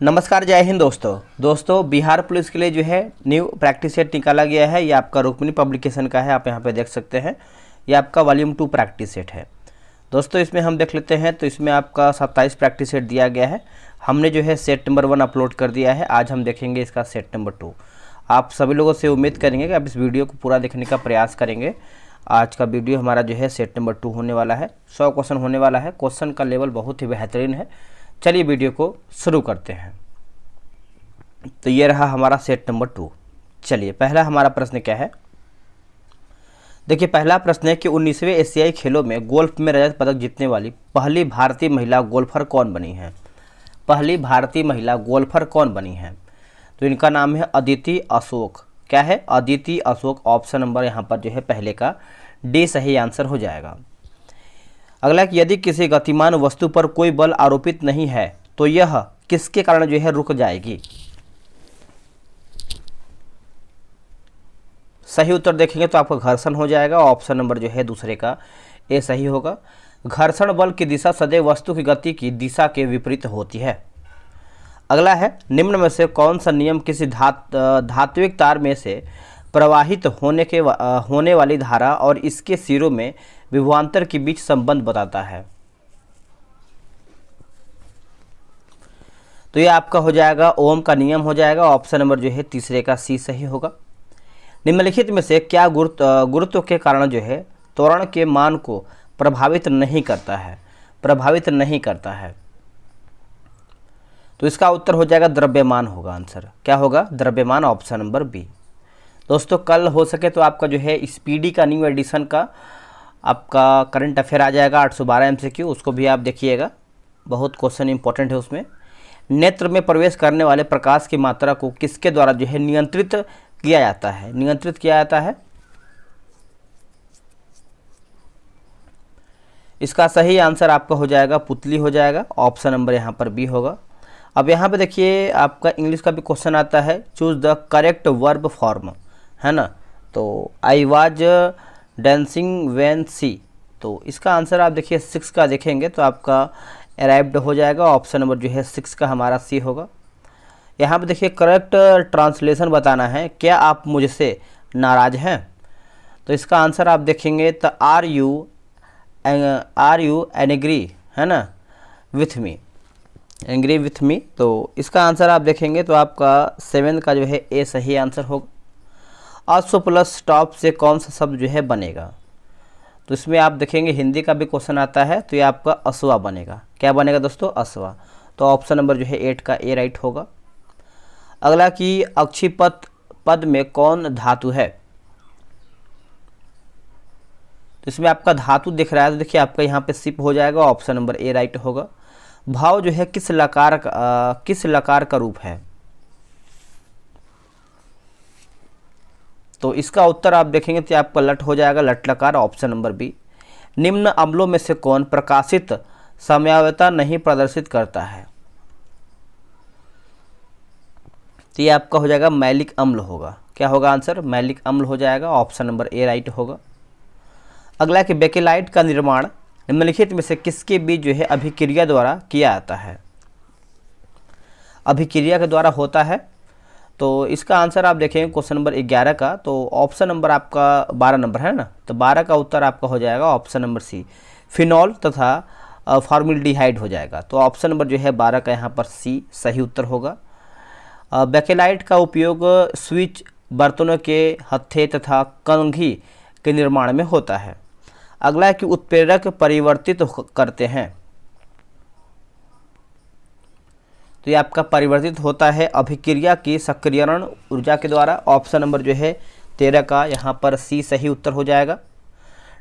नमस्कार, जय हिंद दोस्तों बिहार पुलिस के लिए जो है न्यू प्रैक्टिस सेट निकाला गया है। ये आपका रुक्मिणी पब्लिकेशन का है, आप यहाँ पे देख सकते हैं। ये आपका वॉल्यूम 2 प्रैक्टिस सेट है दोस्तों। इसमें हम देख लेते हैं तो इसमें आपका 27 प्रैक्टिस सेट दिया गया है। हमने जो है सेट नंबर 1 अपलोड कर दिया है। आज हम देखेंगे इसका सेट नंबर 2। आप सभी लोगों से उम्मीद करेंगे कि आप इस वीडियो को पूरा देखने का प्रयास करेंगे। आज का वीडियो हमारा जो है सेट नंबर 2 होने वाला है। 100 क्वेश्चन होने वाला है। क्वेश्चन का लेवल बहुत ही बेहतरीन है। चलिए वीडियो को शुरू करते हैं। तो ये रहा हमारा सेट नंबर 2। चलिए पहला हमारा प्रश्न क्या है, देखिए पहला प्रश्न है कि 19वें एशियाई खेलों में गोल्फ में रजत पदक जीतने वाली पहली भारतीय महिला गोल्फर कौन बनी है। पहली भारतीय महिला गोल्फर कौन बनी है? तो इनका नाम है अदिति अशोक। क्या है? अदिति अशोक। ऑप्शन नंबर यहाँ पर जो है पहले का डी सही आंसर हो जाएगा। अगला कि यदि किसी गतिमान वस्तु पर कोई बल आरोपित नहीं है तो यह किसके कारण जो है रुक जाएगी? सही उत्तर देखेंगे तो आपका घर्षण हो जाएगा। ऑप्शन नंबर जो है दूसरे का ए सही होगा। घर्षण बल की दिशा सदैव वस्तु की गति की दिशा के विपरीत होती है। अगला है निम्न में से कौन सा नियम किसी धात्विक तार में से प्रवाहित होने वाली धारा और इसके सिरों में विभवांतर के बीच संबंध बताता है? तो ये आपका हो जाएगा ओम का नियम हो जाएगा। ऑप्शन नंबर जो है तीसरे का सी सही होगा। निम्नलिखित में से क्या गुरुत्व के कारण जो है त्वरण के मान को प्रभावित नहीं करता है? प्रभावित नहीं करता है। तो इसका उत्तर हो जाएगा द्रव्यमान होगा आंसर। क्या होगा? द्रव्यमान। Option number B. दोस्तों कल हो सके तो आपका जो है स्पीडी का न्यू एडिशन का आपका करंट अफेयर आ जाएगा 812 MCQ, उसको भी आप देखिएगा। बहुत क्वेश्चन इंपॉर्टेंट है उसमें। नेत्र में प्रवेश करने वाले प्रकाश की मात्रा को किसके द्वारा जो है नियंत्रित किया जाता है? नियंत्रित किया जाता है। इसका सही आंसर आपका हो जाएगा पुतली हो जाएगा। ऑप्शन नंबर यहाँ पर बी होगा। अब यहाँ पे देखिए आपका इंग्लिश का भी क्वेश्चन आता है, choose the correct verb form, है ना। तो आई वाज डांसिंग व्हेन सी, तो इसका आंसर आप देखिए 6 का देखेंगे तो आपका अराइव्ड हो जाएगा। ऑप्शन नंबर जो है 6 का हमारा सी होगा। यहाँ पे देखिए करेक्ट ट्रांसलेशन बताना है, क्या आप मुझसे नाराज हैं? तो इसका आंसर आप देखेंगे तो आर यू एंग्री, है ना, with me, angry with me. तो इसका आंसर आप देखेंगे तो आपका 7 का जो है ए सही आंसर होगा। अश्व प्लस स्टॉप से कौन सा शब्द जो है बनेगा? तो इसमें आप देखेंगे हिंदी का भी क्वेश्चन आता है तो ये आपका अश्वा बनेगा। क्या बनेगा दोस्तों? अश्वा। तो ऑप्शन नंबर जो है 8 का ए राइट होगा। अगला कि अक्षिपत पद में कौन धातु है? तो इसमें आपका धातु दिख रहा है तो देखिए आपका यहाँ पे सिप हो जाएगा। ऑप्शन नंबर ए राइट होगा। भाव जो है किस लकार का रूप है? तो इसका उत्तर आप देखेंगे तो आपका लट हो जाएगा, लट लकार। Option number B. निम्न अम्लों में से कौन प्रकाशित समयावता नहीं प्रदर्शित करता है? तो ये आपका हो जाएगा मैलिक अम्ल होगा। क्या होगा आंसर? मैलिक अम्ल हो जाएगा। ऑप्शन नंबर ए राइट होगा। अगला कि बेकेलाइट का निर्माण निम्नलिखित में से किसके बीच जो है अभिक्रिया द्वारा किया जाता है? अभिक्रिया के द्वारा होता है। तो इसका आंसर आप देखेंगे क्वेश्चन नंबर 11 का, तो ऑप्शन नंबर आपका 12 नंबर है ना, तो 12 का उत्तर आपका हो जाएगा ऑप्शन नंबर सी, फिनॉल तथा फॉर्मल्डिहाइड हो जाएगा। तो ऑप्शन नंबर जो है 12 का यहाँ पर सी सही उत्तर होगा। बेकेलाइट का उपयोग स्विच, बर्तनों के हत्थे तथा कंघी के निर्माण में होता है। अगला है कि उत्प्रेरक परिवर्तित करते हैं। तो ये आपका परिवर्तित होता है अभिक्रिया की सक्रियण ऊर्जा के द्वारा। ऑप्शन नंबर जो है 13 का यहाँ पर सी सही उत्तर हो जाएगा।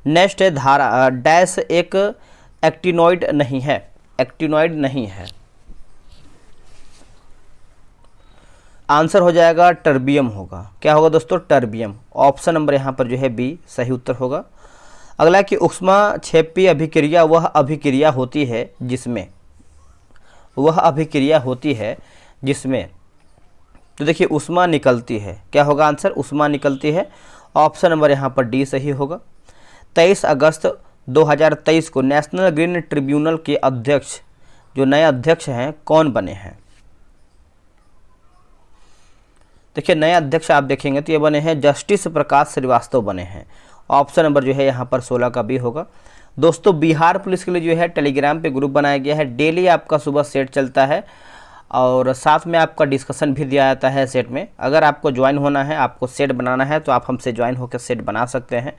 नेक्स्ट है धारा डैश एक एक्टिनॉइड नहीं है। एक्टिनॉइड नहीं है। आंसर हो जाएगा टर्बियम होगा। क्या होगा दोस्तों? टर्बियम। ऑप्शन नंबर यहाँ पर जो है बी सही उत्तर होगा। अगला कि ऊष्माक्षेपी अभिक्रिया वह अभिक्रिया होती है जिसमें तो देखिए ऊष्मा निकलती है। क्या होगा आंसर? ऊष्मा निकलती है। ऑप्शन नंबर यहाँ पर डी सही होगा। 23 अगस्त 2023 को नेशनल ग्रीन ट्रिब्यूनल के अध्यक्ष जो नए अध्यक्ष हैं कौन बने हैं? देखिए नए अध्यक्ष आप देखेंगे तो ये बने हैं जस्टिस प्रकाश श्रीवास्तव बने हैं। ऑप्शन नंबर जो है यहाँ पर 16 का बी होगा। दोस्तों बिहार पुलिस के लिए जो है टेलीग्राम पे ग्रुप बनाया गया है। डेली आपका सुबह सेट चलता है और साथ में आपका डिस्कशन भी दिया जाता है सेट में। अगर आपको ज्वाइन होना है, आपको सेट बनाना है तो आप हमसे ज्वाइन होकर सेट बना सकते हैं।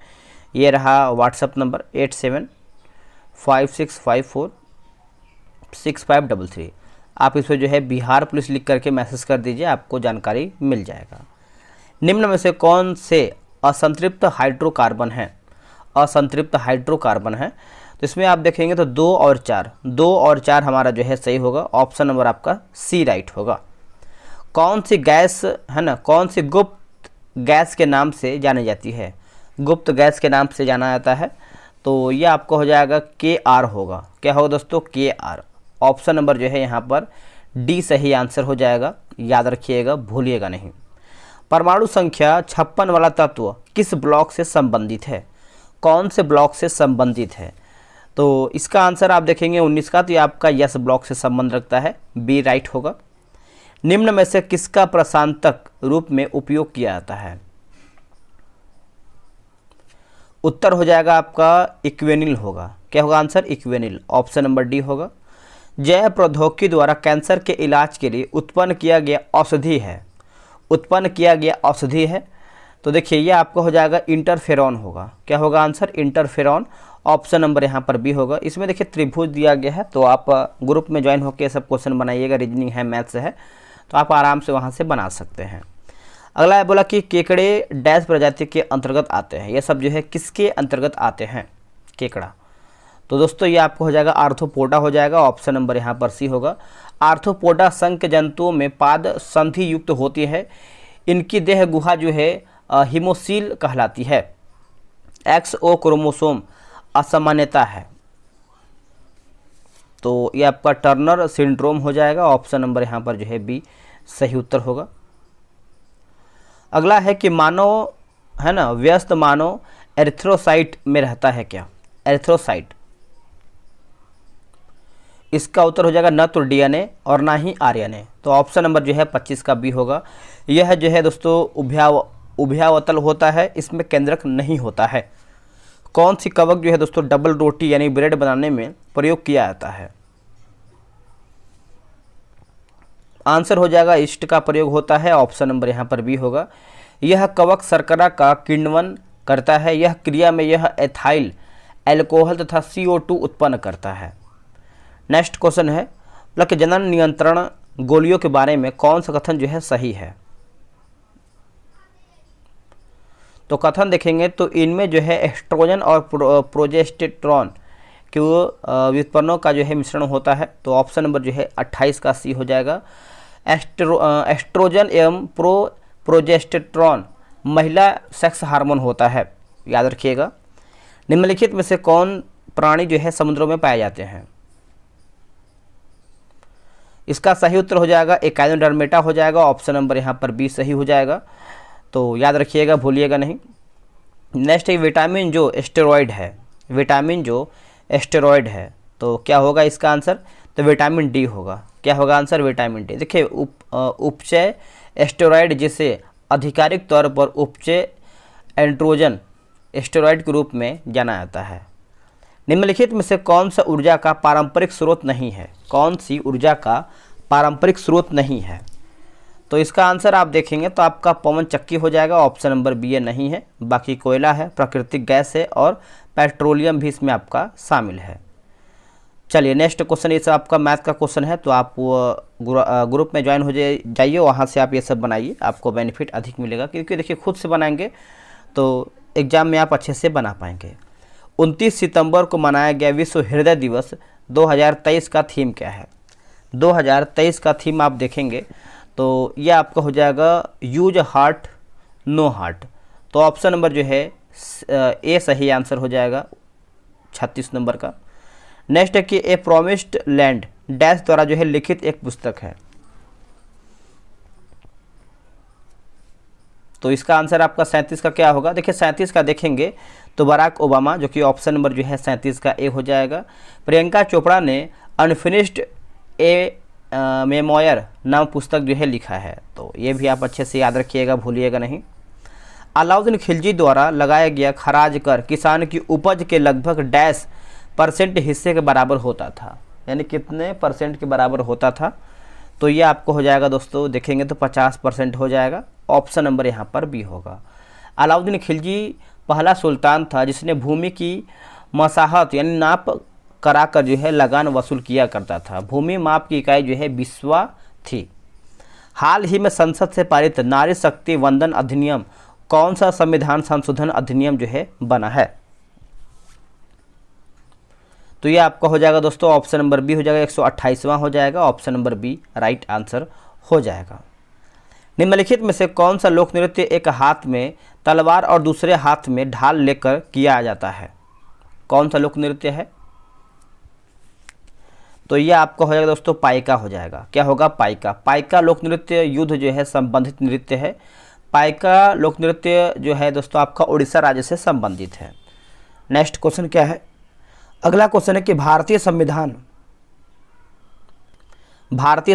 ये रहा व्हाट्सअप नंबर 8756546533। आप इस पर जो है बिहार पुलिस लिख करके मैसेज कर दीजिए, आपको जानकारी मिल जाएगा। निम्न में से कौन से असंतृप्त हाइड्रोकार्बन है? असंतृप्त हाइड्रोकार्बन है तो इसमें आप देखेंगे तो 2 और 4 हमारा जो है सही होगा। ऑप्शन नंबर आपका सी राइट होगा। कौन सी गैस है ना, कौन सी गुप्त गैस के नाम से जानी जाती है? गुप्त गैस के नाम से जाना जाता है तो ये आपको हो जाएगा KR होगा। क्या होगा दोस्तों? KR। ऑप्शन नंबर जो है यहाँ पर डी सही आंसर हो जाएगा। याद रखिएगा, भूलिएगा नहीं। परमाणु संख्या 56 वाला तत्व किस ब्लॉक से संबंधित है? कौन से ब्लॉक से संबंधित है? तो इसका आंसर आप देखेंगे 19 का, तो ये आपका यस ब्लॉक से संबंध रखता है। बी राइट होगा। निम्न में से किसका प्रशांतक रूप में उपयोग किया जाता है? उत्तर हो जाएगा आपका इक्वेनिल होगा। क्या होगा answer? Equanil. Option number D होगा। जैव प्रौद्योगिकी द्वारा कैंसर के इलाज के लिए उत्पन्न किया गया औषधि है। तो देखिए ये आपका हो जाएगा इंटरफेरॉन होगा। क्या होगा आंसर? इंटरफेरॉन। ऑप्शन नंबर यहाँ पर बी होगा। इसमें देखिए त्रिभुज दिया गया है तो आप ग्रुप में ज्वाइन होकर सब क्वेश्चन बनाइएगा। रीजनिंग है, मैथ्स है, तो आप आराम से वहाँ से बना सकते हैं। अगला है बोला कि केकड़े डैश प्रजाति के अंतर्गत आते हैं। ये सब जो है किसके अंतर्गत आते हैं? केकड़ा। तो दोस्तों ये आपको हो जाएगा आर्थ्रोपोडा हो जाएगा। ऑप्शन नंबर यहाँ पर सी होगा। आर्थ्रोपोडा संघ जंतुओं में पाद संधि युक्त होती है। इनकी देह गुहा जो है हिमोसील कहलाती है। XO क्रोमोसोम असामान्यता है तो ये आपका टर्नर सिंड्रोम हो जाएगा। ऑप्शन नंबर यहाँ पर जो है बी सही उत्तर होगा। अगला है कि मानव है ना, व्यस्त मानव एरिथ्रोसाइट में रहता है क्या? एरिथ्रोसाइट। इसका उत्तर हो जाएगा न तो DNA और ना ही RNA। तो ऑप्शन नंबर जो है 25 का बी होगा। यह जो है दोस्तों उभयावतल होता है, इसमें केंद्रक नहीं होता है। कौन सी कवक जो है दोस्तों डबल रोटी यानी ब्रेड बनाने में प्रयोग किया जाता है? आंसर हो जाएगा ईस्ट का प्रयोग होता है। ऑप्शन नंबर यहाँ पर बी होगा। यह कवक शर्करा का किण्वन करता है। यह क्रिया में यह एथाइल एल्कोहल तथा CO2 उत्पन्न करता है। नेक्स्ट क्वेश्चन है कि जनन नियंत्रण गोलियों के बारे में कौन सा कथन जो है सही है? तो कथन देखेंगे तो इनमें जो है एस्ट्रोजन और प्रोजेस्टेरॉन के व्युत्पन्नों का जो है मिश्रण होता है। तो ऑप्शन नंबर जो है 28 का सी हो जाएगा। एस्ट्रोजन एवं प्रोजेस्टेरॉन महिला सेक्स हार्मोन होता है, याद रखिएगा। निम्नलिखित में से कौन प्राणी जो है समुद्रों में पाए जाते हैं? इसका सही उत्तर हो जाएगा एकाइनोडर्मेटा हो जाएगा। ऑप्शन नंबर यहाँ पर बी सही हो जाएगा। तो याद रखिएगा, भूलिएगा नहीं। नेक्स्ट है विटामिन जो एस्टेरॉयड है तो क्या होगा इसका आंसर? तो विटामिन डी होगा। क्या होगा आंसर? Vitamin D. देखिए उपचय एस्टेरॉयड जिसे आधिकारिक तौर पर उपचय एंड्रोजन एस्टेरॉयड के रूप में जाना जाता है। निम्नलिखित में से कौन सा ऊर्जा का पारंपरिक स्रोत नहीं है? कौन सी ऊर्जा का पारंपरिक स्रोत नहीं है? तो इसका आंसर आप देखेंगे तो आपका पवन चक्की हो जाएगा। ऑप्शन नंबर बी नहीं है। बाकी कोयला है, प्राकृतिक गैस है और पेट्रोलियम भी इसमें आपका शामिल है। चलिए नेक्स्ट क्वेश्चन, ये सब आपका मैथ का क्वेश्चन है तो आप ग्रुप में ज्वाइन हो जाइए, वहाँ से आप ये सब बनाइए, आपको बेनिफिट अधिक मिलेगा। क्योंकि देखिए खुद से बनाएंगे तो एग्जाम में आप अच्छे से बना पाएंगे। 29 सितंबर को मनाया गया विश्व हृदय दिवस 2023 का थीम क्या है? 2023 का थीम आप देखेंगे तो ये आपका हो जाएगा यूज हार्ट नो हार्ट। तो ऑप्शन नंबर जो है ए सही आंसर हो जाएगा 36 नंबर का। नेक्स्ट है कि ए प्रोमिस्ड लैंड डैश द्वारा जो है लिखित एक पुस्तक है। तो इसका आंसर आपका 37 का क्या होगा? देखिए 37 का देखेंगे तो बराक ओबामा, जो कि ऑप्शन नंबर जो है 37 का ए हो जाएगा। प्रियंका चोपड़ा ने अनफिनिश्ड ए मेमोयर नाम पुस्तक जो है लिखा है। तो ये भी आप अच्छे से याद रखिएगा, भूलिएगा नहीं। अलाउद्दीन खिलजी द्वारा लगाया गया खराज कर किसान की उपज के लगभग डैश % हिस्से के बराबर होता था, यानी कितने % के बराबर होता था। तो ये आपको हो जाएगा दोस्तों, देखेंगे तो 50% हो जाएगा। ऑप्शन नंबर यहाँ पर बी होगा। अलाउद्दीन खिलजी पहला सुल्तान था जिसने भूमि की मसाहत यानी नाप कराकर जो है लगान वसूल किया करता था। भूमि माप की इकाई जो है बिस्वा थी। हाल ही में संसद से पारित नारी शक्ति वंदन अधिनियम कौन सा संविधान संशोधन अधिनियम जो है बना है? तो ये आपका हो जाएगा दोस्तों, ऑप्शन नंबर बी हो जाएगा, 128वां हो जाएगा। Option number B right answer हो जाएगा। निम्नलिखित में से कौन सा लोक नृत्य एक हाथ में तलवार और दूसरे हाथ में ढाल लेकर किया जाता है? कौन सा लोक नृत्य है? तो ये आपका हो जाएगा दोस्तों, पाइका हो जाएगा। क्या होगा? पाइका। पाइका लोक नृत्य युद्ध जो है संबंधित नृत्य है। पाइका लोक नृत्य जो है दोस्तों आपका उड़ीसा राज्य से संबंधित है। नेक्स्ट क्वेश्चन क्या है? अगला क्वेश्चन है कि भारतीय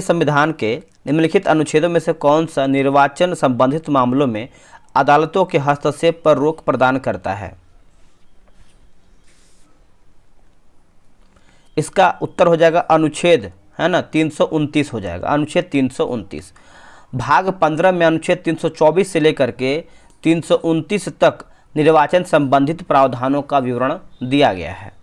संविधान के निम्नलिखित अनुच्छेदों में से कौन सा निर्वाचन संबंधित मामलों में अदालतों के हस्तक्षेप पर रोक प्रदान करता है? इसका उत्तर हो जाएगा अनुच्छेद, है ना, 329 हो जाएगा। अनुच्छेद 329 भाग 15 में अनुच्छेद 324 से लेकर के 329 तक निर्वाचन संबंधित प्रावधानों का विवरण दिया गया है।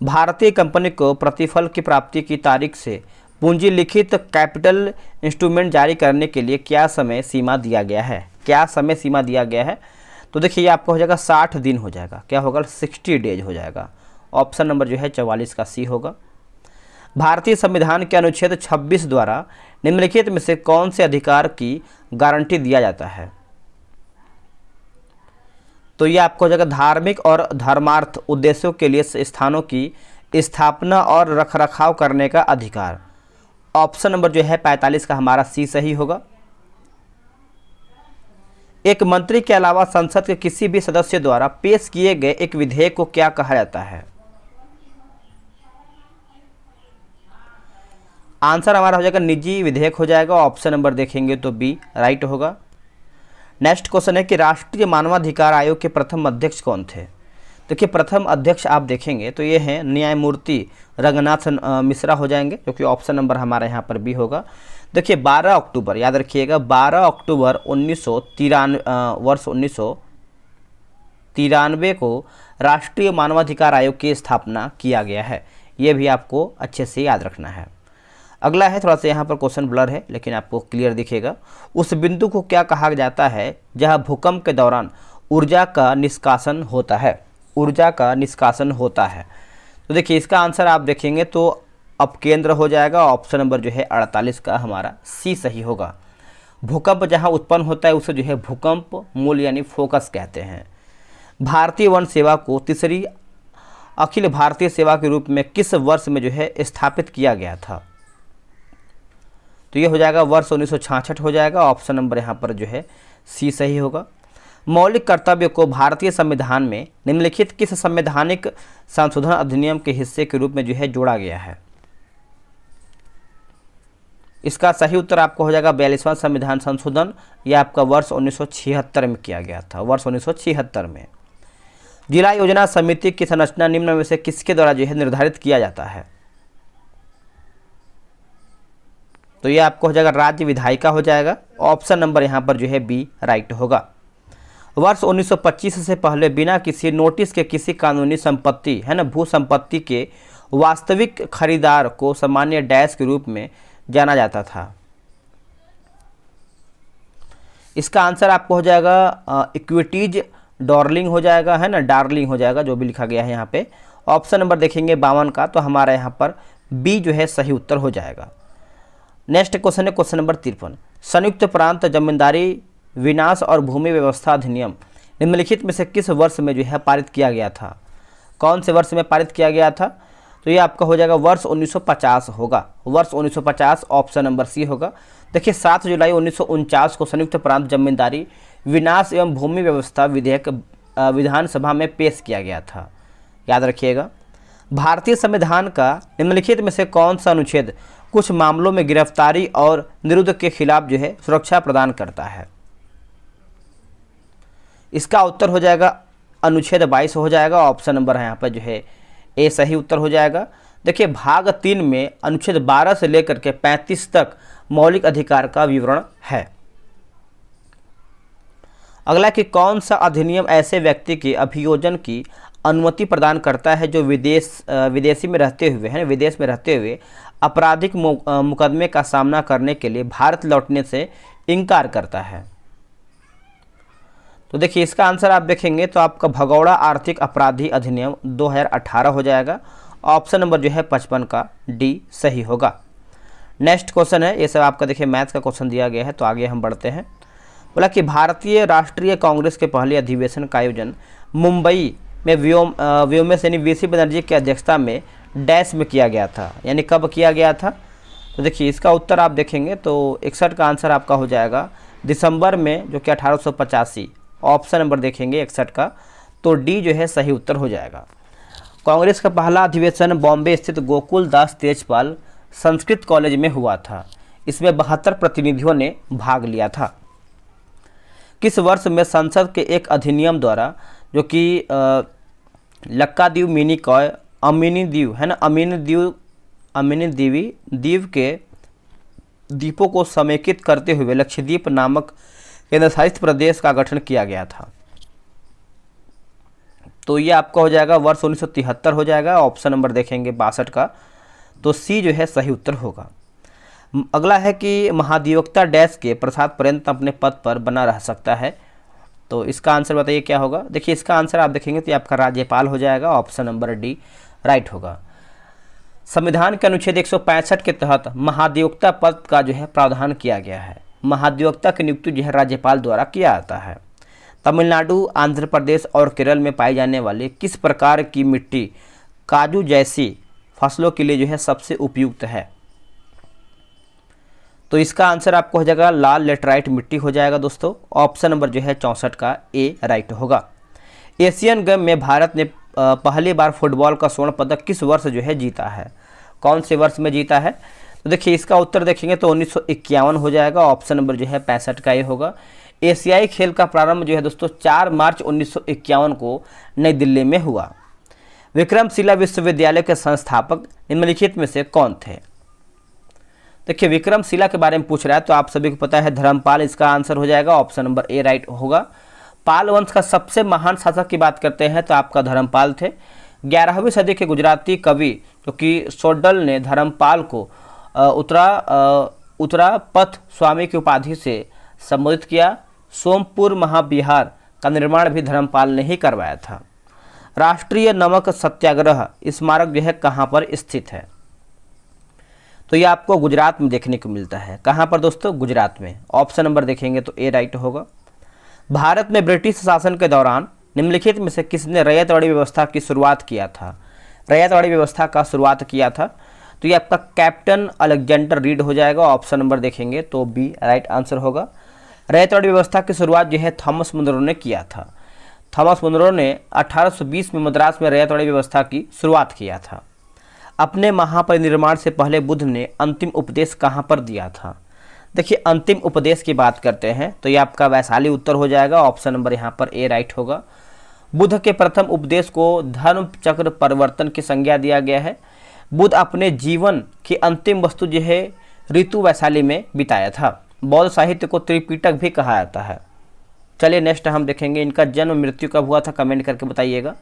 भारतीय कंपनी को प्रतिफल की प्राप्ति की तारीख से पूंजी लिखित कैपिटल इंस्ट्रूमेंट जारी करने के लिए क्या समय सीमा दिया गया है? क्या समय सीमा दिया गया है? तो देखिए आपका हो जाएगा 60 दिन हो जाएगा। क्या होगा? 60 डेज हो जाएगा। ऑप्शन नंबर जो है 44 का सी होगा। भारतीय संविधान के अनुच्छेद 26 द्वारा निम्नलिखित में से कौन से अधिकार की गारंटी दिया जाता है? तो ये आपको हो जाएगा धार्मिक और धर्मार्थ उद्देश्यों के लिए स्थानों की स्थापना और रखरखाव करने का अधिकार। ऑप्शन नंबर जो है 45 का हमारा सी सही होगा। एक मंत्री के अलावा संसद के किसी भी सदस्य द्वारा पेश किए गए एक विधेयक को क्या कहा जाता है? आंसर हमारा हो जाएगा निजी विधेयक हो जाएगा। ऑप्शन नंबर देखेंगे तो बी राइट होगा। नेक्स्ट क्वेश्चन है कि राष्ट्रीय मानवाधिकार आयोग के प्रथम अध्यक्ष कौन थे? देखिए प्रथम अध्यक्ष आप देखेंगे तो ये हैं न्यायमूर्ति रंगनाथ मिश्रा हो जाएंगे, जो कि ऑप्शन नंबर हमारा यहाँ पर बी होगा। देखिए 12 अक्टूबर, याद रखिएगा 12 अक्टूबर वर्ष 1993 को राष्ट्रीय मानवाधिकार आयोग की स्थापना किया गया है। ये भी आपको अच्छे से याद रखना है। अगला है, थोड़ा सा यहाँ पर क्वेश्चन ब्लर है लेकिन आपको क्लियर दिखेगा। उस बिंदु को क्या कहा जाता है जहाँ भूकंप के दौरान ऊर्जा का निष्कासन होता है? ऊर्जा का निष्कासन होता है। तो देखिए इसका आंसर आप देखेंगे तो अपकेंद्र हो जाएगा। ऑप्शन नंबर जो है 48 का हमारा सी सही होगा। भूकंप जहाँ उत्पन्न होता है उसे जो है भूकंप मूल यानी फोकस कहते हैं। भारतीय वन सेवा को तीसरी अखिल भारतीय सेवा के रूप में किस वर्ष में जो है स्थापित किया गया था? तो ये हो जाएगा वर्ष 1966 हो जाएगा। ऑप्शन नंबर यहाँ पर जो है सी सही होगा। मौलिक कर्तव्य को भारतीय संविधान में निम्नलिखित किस संवैधानिक संशोधन अधिनियम के हिस्से के रूप में जो है जोड़ा गया है? इसका सही उत्तर आपको हो जाएगा 42वां संविधान संशोधन। यह आपका वर्ष 1976 में किया गया था, वर्ष 1976 में। जिला योजना समिति की संरचना निम्न में से किसके द्वारा जो है निर्धारित किया जाता है? तो ये आपको हो जाएगा राज्य विधायिका हो जाएगा। ऑप्शन नंबर यहाँ पर जो है बी राइट होगा। वर्ष 1925 से पहले बिना किसी नोटिस के किसी कानूनी संपत्ति, है ना, भू संपत्ति के वास्तविक खरीदार को सामान्य डैश के रूप में जाना जाता था। इसका आंसर आपको हो जाएगा इक्विटीज डार्लिंग हो जाएगा, है ना, डार्लिंग हो जाएगा जो भी लिखा गया है यहाँ पे। ऑप्शन नंबर देखेंगे 52 का, तो हमारा यहाँ पर बी जो है सही उत्तर हो जाएगा। नेक्स्ट क्वेश्चन है क्वेश्चन नंबर 53। संयुक्त प्रांत जमींदारी विनाश और भूमि व्यवस्था अधिनियम निम्नलिखित में से किस वर्ष में जो है पारित किया गया था? कौन से वर्ष में पारित किया गया था? तो ये आपका हो जाएगा वर्ष 1950 होगा। वर्ष 1950 ऑप्शन नंबर सी होगा। देखिए 7 जुलाई 1949 को संयुक्त प्रांत जमींदारी विनाश एवं भूमि व्यवस्था विधेयक विधानसभा में पेश किया गया था। याद रखिएगा। भारतीय संविधान का निम्नलिखित में से कौन सा अनुच्छेद कुछ मामलों में गिरफ्तारी और निरुद्ध के खिलाफ जो है सुरक्षा प्रदान करता है। इसका उत्तर हो जाएगा अनुच्छेद 22 हो जाएगा। ऑप्शन नंबर है यहाँ पर जो है ए सही उत्तर हो जाएगा। देखिए भाग 3 में अनुच्छेद 12 से लेकर के 35 तक मौलिक अधिकार का विवरण है। अगला कि कौन सा अधिनियम ऐसे व्यक्ति के अभियोजन की अनुमति प्रदान करता है जो विदेश में रहते हुए आपराधिक मुकदमे का सामना करने के लिए भारत लौटने से इनकार करता है। तो देखिए इसका आंसर आप देखेंगे तो आपका भगोड़ा आर्थिक अपराधी अधिनियम 2018 हो जाएगा। ऑप्शन नंबर जो है 55 का डी सही होगा। नेक्स्ट क्वेश्चन है, ये सब आपका देखिए मैथ्स का क्वेश्चन दिया गया है, तो आगे हम बढ़ते हैं। बोला कि भारतीय राष्ट्रीय कांग्रेस के पहले अधिवेशन का आयोजन मुंबई में व्योमेश यानी वीसी बनर्जी की अध्यक्षता में डैश में किया गया था, यानी कब किया गया था। तो देखिए इसका उत्तर आप देखेंगे तो 61 का आंसर आपका हो जाएगा दिसंबर में, जो कि 1885। ऑप्शन नंबर देखेंगे 61 का, तो डी जो है सही उत्तर हो जाएगा। कांग्रेस का पहला अधिवेशन बॉम्बे स्थित गोकुल दास तेजपाल संस्कृत कॉलेज में हुआ था। इसमें 72 प्रतिनिधियों ने भाग लिया था। किस वर्ष में संसद के एक अधिनियम द्वारा, जो कि लक्काद्वीप, मिनिकॉय, अमीनी द्वीप है ना, अमीनी द्वीप के द्वीपों को समेकित करते हुए लक्षद्वीप नामक केंद्रशासित प्रदेश का गठन किया गया था। तो ये आपका हो जाएगा वर्ष 1973 हो जाएगा। ऑप्शन नंबर देखेंगे 62 का, तो सी जो है सही उत्तर होगा। अगला है कि महाधिवक्ता डैश के प्रसाद पर्यंत अपने पद पर बना रह सकता है। तो इसका आंसर बताइए क्या होगा। देखिए इसका आंसर आप देखेंगे तो ये आपका राज्यपाल हो जाएगा। ऑप्शन नंबर डी राइट होगा। संविधान के अनुच्छेद 165 के तहत महाधिवक्ता पद का जो है प्रावधान किया गया है। महाधिवक्ता की नियुक्ति जो है राज्यपाल द्वारा किया जाता है। तमिलनाडु, आंध्र प्रदेश और केरल में पाई जाने वाली किस प्रकार की मिट्टी काजू जैसी फसलों के लिए जो है सबसे उपयुक्त है। तो इसका आंसर आपको हो जाएगा लाल लेटराइट मिट्टी हो जाएगा दोस्तों। ऑप्शन नंबर जो है 64 का ए राइट होगा। एशियन गेम में भारत ने पहली बार फुटबॉल का स्वर्ण पदक किस वर्ष जो है जीता है, कौन से वर्ष में जीता है। तो देखिए इसका उत्तर देखेंगे तो 1951 हो जाएगा। ऑप्शन नंबर जो है 65 का ये होगा। एशियाई खेल का प्रारंभ जो है दोस्तों 4 मार्च 1951 को नई दिल्ली में हुआ। विक्रमशिला विश्वविद्यालय के संस्थापक निम्नलिखित में से कौन थे। देखिए विक्रमशिला के बारे में पूछ रहा है, तो आप सभी को पता है धर्मपाल इसका आंसर हो जाएगा। ऑप्शन नंबर ए राइट होगा। पाल वंश का सबसे महान शासक की बात करते हैं तो आपका धर्मपाल थे। 11वीं सदी के गुजराती कवि जो कि सोडल ने धर्मपाल को उत्तरा पथ स्वामी की उपाधि से संबोधित किया। सोमपुर महाविहार का निर्माण भी धर्मपाल ने ही करवाया था। राष्ट्रीय नमक सत्याग्रह स्मारक जो है कहाँ पर स्थित है। तो ये आपको गुजरात में देखने को मिलता है। कहाँ पर दोस्तों, गुजरात में। ऑप्शन नंबर देखेंगे तो ए राइट होगा। भारत में ब्रिटिश शासन के दौरान निम्नलिखित में से किसने रैयतवाड़ी व्यवस्था की शुरुआत किया था, रैयतवाड़ी व्यवस्था का शुरुआत किया था। तो ये आपका कैप्टन अलेक्जेंडर रीड हो जाएगा। ऑप्शन नंबर देखेंगे तो बी राइट आंसर होगा। रैयतवाड़ी व्यवस्था की शुरुआत जो है थॉमस मुनरो ने किया था। थॉमस मुनरो ने 1820 में मद्रास में रैयतवाड़ी व्यवस्था की शुरुआत किया था। अपने महापरिनिर्वाण से पहले बुद्ध ने अंतिम उपदेश कहाँ पर दिया था। देखिए अंतिम उपदेश की बात करते हैं तो ये आपका वैशाली उत्तर हो जाएगा। ऑप्शन नंबर यहाँ पर ए राइट होगा। बुद्ध के प्रथम उपदेश को धर्म चक्र परिवर्तन की संज्ञा दिया गया है। बुद्ध अपने जीवन की अंतिम वस्तु जो है ऋतु वैशाली में बिताया था। बौद्ध साहित्य को त्रिपिटक भी कहा जाता है। चलिए नेक्स्ट हम देखेंगे इनका जन्म मृत्यु कब हुआ था, कमेंट करके बताइएगा।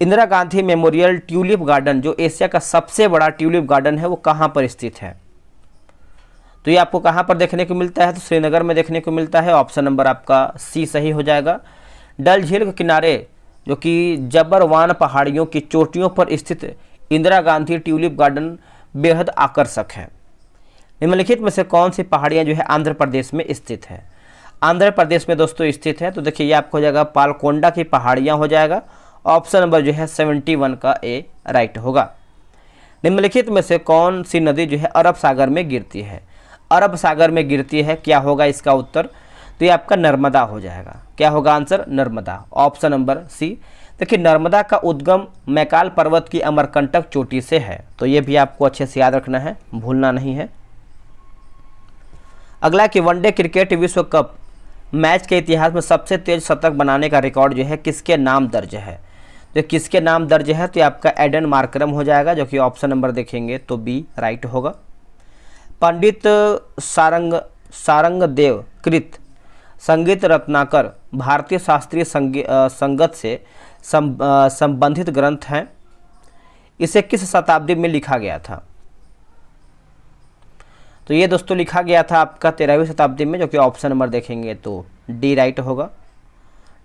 Indira Gandhi memorial tulip garden जो एशिया का सबसे बड़ा ट्यूलिप गार्डन है वो कहाँ पर स्थित है। तो ये आपको कहाँ पर देखने को मिलता है, तो श्रीनगर में देखने को मिलता है। ऑप्शन नंबर आपका सी सही हो जाएगा। डल झील के किनारे जो कि जबरवान पहाड़ियों की चोटियों पर स्थित इंदिरा गांधी ट्यूलिप गार्डन बेहद आकर्षक है। निम्नलिखित में से कौन सी पहाड़ियाँ जो है आंध्र प्रदेश में स्थित है। आंध्र प्रदेश में दोस्तों स्थित है, तो देखिए ये आपको हो जाएगा पालकोंडा की पहाड़ियाँ हो जाएगा। ऑप्शन नंबर जो है 71 का ए राइट होगा। निम्नलिखित में से कौन सी नदी जो है अरब सागर में गिरती है। अरब सागर में गिरती है, क्या होगा इसका उत्तर। तो ये आपका नर्मदा हो जाएगा। क्या होगा answer, Narmada. Option number C. देखिए नर्मदा का उद्गम मैकाल पर्वत की अमरकंटक चोटी से है, तो ये भी आपको अच्छे से याद रखना है, भूलना नहीं है। अगला कि वनडे क्रिकेट विश्व कप मैच के इतिहास में सबसे तेज शतक बनाने का रिकॉर्ड जो है किसके नाम दर्ज है? तो किसके नाम दर्ज है, तो ये आपका एडन मार्करम हो जाएगा, जो कि ऑप्शन नंबर देखेंगे तो बी राइट होगा। पंडित सारंगदेव कृत संगीत रत्नाकर भारतीय शास्त्रीय संगत से संबंधित ग्रंथ है, इसे किस शताब्दी में लिखा गया था? तो ये दोस्तों लिखा गया था आपका 13वीं शताब्दी में, जो कि ऑप्शन नंबर देखेंगे तो डी राइट होगा।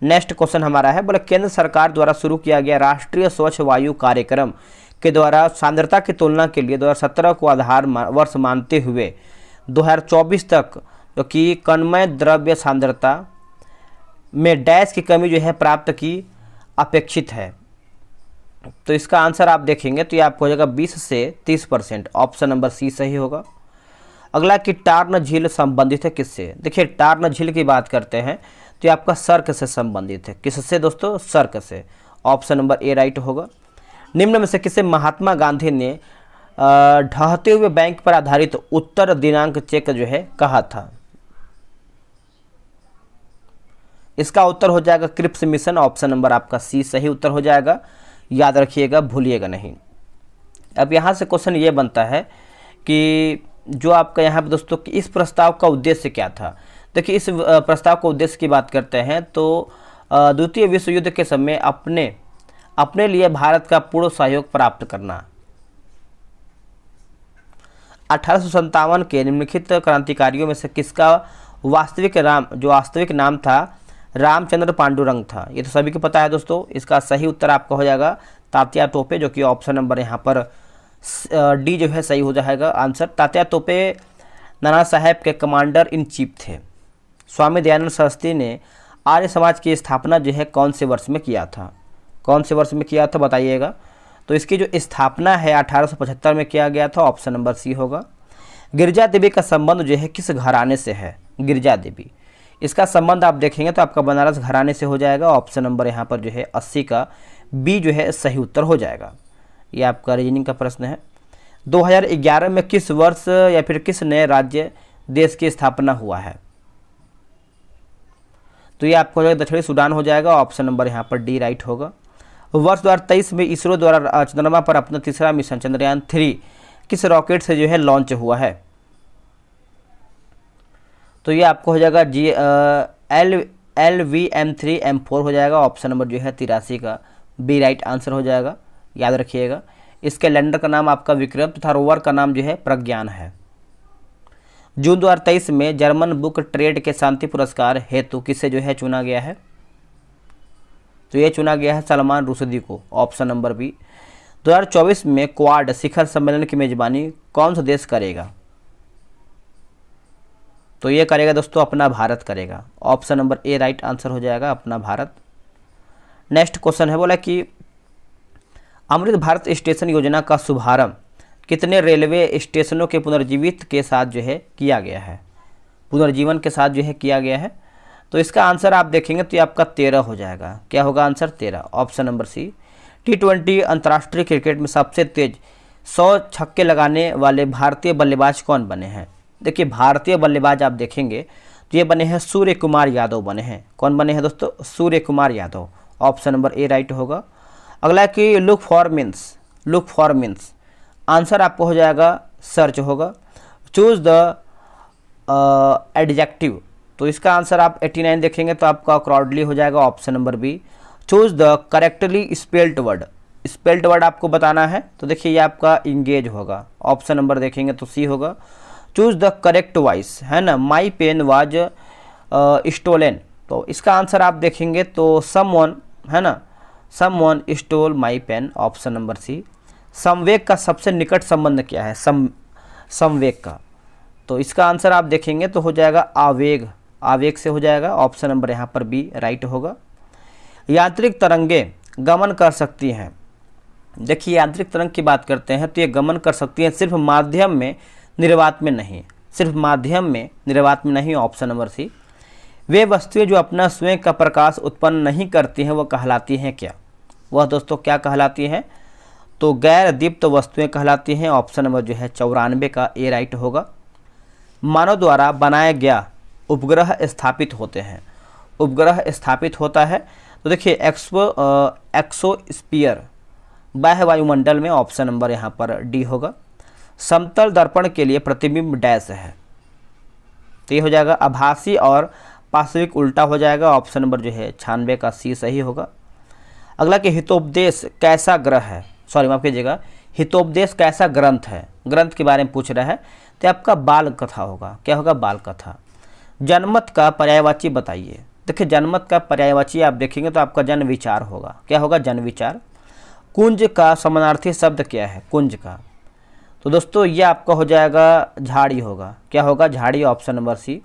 नेक्स्ट क्वेश्चन हमारा है, बोले केंद्र सरकार द्वारा शुरू किया गया राष्ट्रीय स्वच्छ वायु कार्यक्रम के द्वारा सांद्रता की तुलना के लिए 2017 को आधार वर्ष मानते हुए 2024 तक जो कि कणमय द्रव्य सांद्रता में डैश की कमी जो है प्राप्त की अपेक्षित है। तो इसका आंसर आप देखेंगे तो ये आपको हो जाएगा 20 से 30%, ऑप्शन नंबर सी सही होगा। अगला कि टार्न झील संबंधित है किससे? देखिए टार्न झील की बात करते हैं तो ये आपका सर्क से संबंधित है, किससे दोस्तों? सर्क से, ऑप्शन नंबर ए राइट होगा। निम्न में से किसे महात्मा गांधी ने ढहते हुए बैंक पर आधारित उत्तर दिनांक चेक जो है कहा था? इसका उत्तर हो जाएगा क्रिप्स मिशन, ऑप्शन नंबर आपका सी सही उत्तर हो जाएगा, याद रखिएगा, भूलिएगा नहीं। अब यहाँ से क्वेश्चन ये बनता है कि जो आपका यहाँ पे दोस्तों कि इस प्रस्ताव का उद्देश्य क्या था? देखिए इस प्रस्ताव का उद्देश्य की बात करते हैं तो द्वितीय विश्व युद्ध के समय अपने लिए भारत का पूर्ण सहयोग प्राप्त करना। 1857 के निम्नलिखित क्रांतिकारियों में से किसका वास्तविक नाम था रामचंद्र पांडुरंग था? ये तो सभी को पता है दोस्तों। इसका सही उत्तर आपका हो जाएगा तात्या टोपे, जो कि ऑप्शन नंबर यहाँ पर डी जो है सही हो जाएगा आंसर। तात्या टोपे नाना साहेब के कमांडर इन चीफ थे। स्वामी दयानंद सरस्वती ने आर्य समाज की स्थापना जो है कौन से वर्ष में किया था? कौन से वर्ष में किया था बताइएगा। तो इसकी जो स्थापना है 1875 में किया गया था, ऑप्शन नंबर सी होगा। गिरिजा देवी का संबंध जो है किस घराने से है? गिरिजा देवी, इसका संबंध आप देखेंगे तो आपका बनारस घराने से हो जाएगा, ऑप्शन नंबर यहाँ पर जो है 80 का बी जो है सही उत्तर हो जाएगा। ये आपका रीजनिंग का प्रश्न है। 2011 में किस वर्ष या फिर किस नए राज्य देश की स्थापना हुआ है? तो ये आपको दक्षिणी सूडान हो जाएगा, ऑप्शन नंबर यहाँ पर डी राइट होगा। वर्ष 2023 में इसरो द्वारा चंद्रमा पर अपना तीसरा मिशन चंद्रयान 3 किस रॉकेट से जो है लॉन्च हुआ है? तो ये आपको हो जाएगा LVM3M4 हो जाएगा, ऑप्शन नंबर जो है 83 का बी राइट आंसर हो जाएगा, याद रखिएगा। इसके लैंडर का नाम आपका विक्रम तथा रोवर का नाम जो है प्रज्ञान है। जून 2023 में जर्मन बुक ट्रेड के शांति पुरस्कार हेतु किसे जो है चुना गया है? तो ये चुना गया है सलमान रुश्दी को, ऑप्शन नंबर बी। 2024 में क्वाड शिखर सम्मेलन की मेजबानी कौन सा देश करेगा? तो ये करेगा दोस्तों अपना भारत करेगा, option number A right answer हो जाएगा, अपना भारत। नेक्स्ट क्वेश्चन है, बोला कि अमृत भारत स्टेशन योजना का शुभारंभ कितने रेलवे स्टेशनों के पुनर्जीवित के साथ जो है किया गया है? पुनर्जीवन के साथ जो है किया गया है। तो इसका आंसर आप देखेंगे तो ये आपका 13 हो जाएगा। क्या होगा आंसर? 13, ऑप्शन नंबर सी। T20 अंतर्राष्ट्रीय क्रिकेट में सबसे तेज 100 छक्के लगाने वाले भारतीय बल्लेबाज कौन बने हैं? देखिए भारतीय बल्लेबाज आप देखेंगे तो ये बने हैं सूर्य कुमार यादव बने हैं। कौन बने हैं दोस्तों? Surya Kumar Yadav, option number A right होगा। अगला कि लुक फॉर मीन्स आंसर आपको हो जाएगा सर्च होगा। चूज द एडजेक्टिव, तो इसका आंसर आप 89 देखेंगे तो आपका क्रॉडली हो जाएगा, option number B. Choose the correctly spelled word आपको बताना है, तो देखिए ये आपका इंगेज होगा, ऑप्शन नंबर देखेंगे तो सी होगा। चूज द करेक्ट वॉइस है ना, माई पेन वाज स्टोलन, तो इसका आंसर आप देखेंगे तो समवन है ना, someone stole my pen, option number C. समवेग का सबसे निकट संबंध क्या है? समवेग का, तो इसका आंसर आप देखेंगे तो हो जाएगा आवेग से हो जाएगा, ऑप्शन नंबर यहाँ पर बी राइट होगा। यांत्रिक तरंगे गमन कर सकती हैं, देखिए यांत्रिक तरंग की बात करते हैं तो ये गमन कर सकती हैं सिर्फ माध्यम में, निर्वात में नहीं, सिर्फ माध्यम में, निर्वात में नहीं, ऑप्शन नंबर सी। वे वस्तुएं जो अपना स्वयं का प्रकाश उत्पन्न नहीं करती हैं वो कहलाती हैं क्या? वह दोस्तों क्या कहलाती हैं? तो गैर दीप्त वस्तुएं कहलाती हैं। ऑप्शन नंबर जो है 94 का ए राइट होगा। मानव द्वारा बनाया गया उपग्रह स्थापित होते हैं। उपग्रह स्थापित होता है तो देखिए एक्सोस्फीयर बाह्य वायुमंडल में। ऑप्शन नंबर यहाँ पर डी होगा। समतल दर्पण के लिए प्रतिबिंब डैश है, तो ये हो जाएगा आभासी और पार्श्विक उल्टा हो जाएगा। ऑप्शन नंबर जो है 96 का सी सही होगा। अगला कि हितोपदेश कैसा ग्रह है, सॉरी माफ कीजिएगा, हितोपदेश कैसा ग्रंथ है, ग्रंथ के बारे में पूछ रहा है, तो आपका बाल कथा होगा। क्या होगा? बाल कथा। जनमत का पर्यायवाची बताइए। देखिए जनमत का पर्यायवाची आप देखेंगे तो आपका जन विचार होगा। क्या होगा? जन विचार। कुंज का समानार्थी शब्द क्या है? कुंज का, तो दोस्तों ये आपका हो जाएगा झाड़ी होगा। क्या होगा? झाड़ी। Option number C.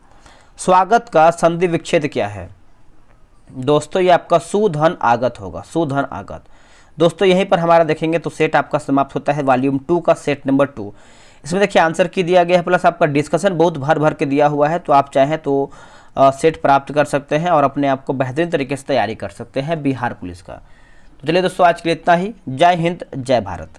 स्वागत का संधि विच्छेद क्या है? दोस्तों ये आपका सुधन आगत होगा। सुधन आगत। दोस्तों यहीं पर हमारा देखेंगे तो सेट आपका समाप्त होता है वॉल्यूम 2 का, सेट नंबर 2। इसमें देखिए आंसर की दिया गया है, प्लस आपका डिस्कशन बहुत भर भर के दिया हुआ है, तो आप चाहें तो सेट प्राप्त कर सकते हैं और अपने आप को बेहतरीन तरीके से तैयारी कर सकते हैं बिहार पुलिस का। तो चलिए दोस्तों आज के लिए इतना ही। जय हिंद, जय भारत।